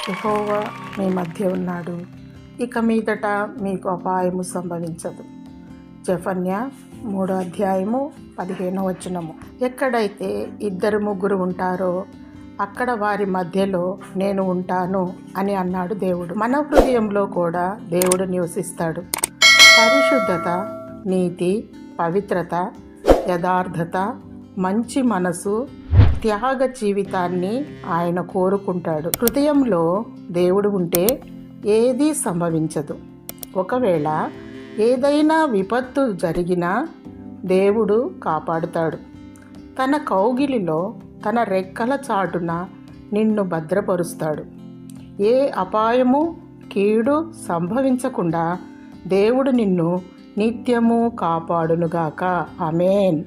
యెహోవా మీ మధ్య ఉన్నాడు, ఇక మీదట మీకు అపాయము సంభవించదు. జెఫన్యా 3:15. ఎక్కడైతే 2-3 ఉంటారో అక్కడ వారి మధ్యలో నేను ఉంటాను అని అన్నాడు దేవుడు. మన హృదయంలో కూడా దేవుడు నివసిస్తాడు. పరిశుద్ధత, నీతి, పవిత్రత, యథార్థత, మంచి మనసు, త్యాగ జీవితాన్ని ఆయన కోరుకుంటాడు. హృదయంలో దేవుడు ఉంటే ఏదీ సంభవించదు. ఒకవేళ ఏదైనా విపత్తు జరిగినా దేవుడు కాపాడుతాడు. తన కౌగిలిలో, తన రెక్కల చాటున నిన్ను భద్రపరుస్తాడు. ఏ అపాయము, కీడు సంభవించకుండా దేవుడు నిన్ను నిత్యము కాపాడునుగాక. ఆమేన్.